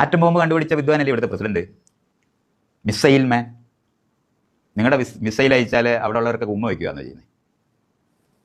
Atom bomb കണ്ടുപിടിച്ച വിദ്വാനല്ലേ ഇവിടുത്തെ president? Missile മാൻ. നിങ്ങളുടെ മിസൈൽ അയച്ചാൽ അവിടെ ഉള്ളവർക്ക് ഉമ്മ വയ്ക്കുകയാണെന്ന് ചെയ്യുന്നത്?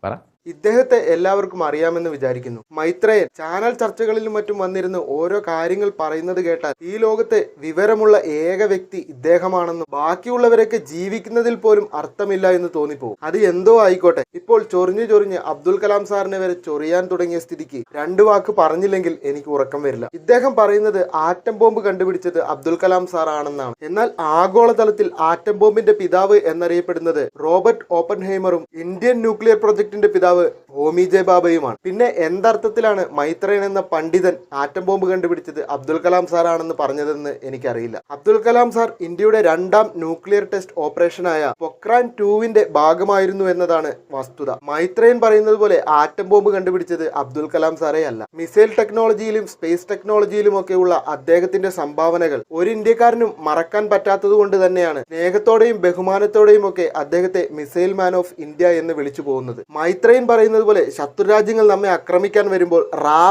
പറ. ഇദ്ദേഹത്തെ എല്ലാവർക്കും അറിയാമെന്ന് വിചാരിക്കുന്നു. മൈത്രേയൻ ചാനൽ ചർച്ചകളിലും മറ്റും വന്നിരുന്ന് ഓരോ കാര്യങ്ങൾ പറയുന്നത് കേട്ടാൽ ഈ ലോകത്തെ വിവരമുള്ള ഏക വ്യക്തി ഇദ്ദേഹമാണെന്നും ബാക്കിയുള്ളവരൊക്കെ ജീവിക്കുന്നതിൽ പോലും അർത്ഥമില്ല എന്ന് തോന്നിപ്പോകും. അത് എന്തോ ആയിക്കോട്ടെ, ഇപ്പോൾ ചൊറിഞ്ഞ് അബ്ദുൽ കലാം സാറിനെ വരെ ചൊറിയാൻ തുടങ്ങിയ സ്ഥിതിക്ക് രണ്ടു വാക്ക് പറഞ്ഞില്ലെങ്കിൽ എനിക്ക് ഉറക്കം വരില്ല. ഇദ്ദേഹം പറയുന്നത് ആറ്റം ബോംബ് കണ്ടുപിടിച്ചത് അബ്ദുൽ കലാം സാർ ആണെന്നാണ്. എന്നാൽ ആഗോളതലത്തിൽ ആറ്റം ബോംബിന്റെ പിതാവ് എന്നറിയപ്പെടുന്നത് റോബർട്ട് ഓപ്പൻഹൈമറും ഇന്ത്യൻ ന്യൂക്ലിയർ പ്രൊജക്ടിന്റെ പിതാവ് ഹോമി ജെ ബാബയുമാണ്. പിന്നെ എന്തർത്ഥത്തിലാണ് മൈത്രേയൻ എന്ന പണ്ഡിതൻ ആറ്റം ബോംബ് കണ്ടുപിടിച്ചത് അബ്ദുൽ കലാം സാർ ആണെന്ന് പറഞ്ഞതെന്ന് എനിക്കറിയില്ല. അബ്ദുൽ കലാം സാർ ഇന്ത്യയുടെ രണ്ടാം ന്യൂക്ലിയർ ടെസ്റ്റ് ഓപ്പറേഷനായ പൊക്രാൻ 2വിന്റെ ഭാഗമായിരുന്നു എന്നതാണ് വസ്തുത. മൈത്രേയൻ പറയുന്നത് പോലെ ആറ്റം ബോംബ് കണ്ടുപിടിച്ചത് അബ്ദുൽ കലാം സാറേ അല്ല. മിസൈൽ ടെക്നോളജിയിലും സ്പേസ് ടെക്നോളജിയിലും ഒക്കെയുള്ള അദ്ദേഹത്തിന്റെ സംഭാവനകൾ ഒരു ഇന്ത്യക്കാരനും മറക്കാൻ പറ്റാത്തത് കൊണ്ട് തന്നെയാണ് സ്നേഹത്തോടെയും ബഹുമാനത്തോടെയും ഒക്കെ അദ്ദേഹത്തെ മിസൈൽ മാൻ ഓഫ് ഇന്ത്യ എന്ന് വിളിച്ചു പോകുന്നത്. മൈത്രേയൻ പറയുന്നത് പോലെ ശത്രുരാജ്യങ്ങൾ നമ്മെ ആക്രമിക്കാൻ വരുമ്പോൾ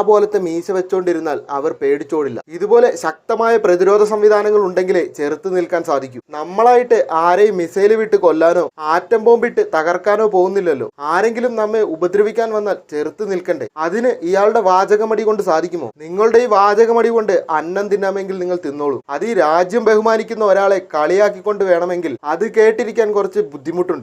പോലത്തെ മീശ വെച്ചോണ്ടിരുന്നാൽ അവർ പേടിച്ചോടില്ല. ഇതുപോലെ ശക്തമായ പ്രതിരോധ സംവിധാനങ്ങൾ ഉണ്ടെങ്കിലേ ചെറുത്ത് നിൽക്കാൻ സാധിക്കൂ. നമ്മളായിട്ട് ആരെയും മിസൈൽ വിട്ട് കൊല്ലാനോ ആറ്റം ബോംബിട്ട് തകർക്കാനോ പോകുന്നില്ലല്ലോ. ആരെങ്കിലും നമ്മെ ഉപദ്രവിക്കാൻ വന്നാൽ ചെറുത്ത് നിൽക്കണ്ടേ? അതിന് ഇയാളുടെ വാചകമടി കൊണ്ട് സാധിക്കുമോ? നിങ്ങളുടെ ഈ വാചകമടി കൊണ്ട് അന്നം തിന്നാമെങ്കിൽ നിങ്ങൾ തിന്നോളൂ. അത് ഈ രാജ്യം ബഹുമാനിക്കുന്ന ഒരാളെ കളിയാക്കിക്കൊണ്ട് വേണമെങ്കിൽ അത് കേട്ടിരിക്കാൻ കുറച്ച് ബുദ്ധിമുട്ടുണ്ട്.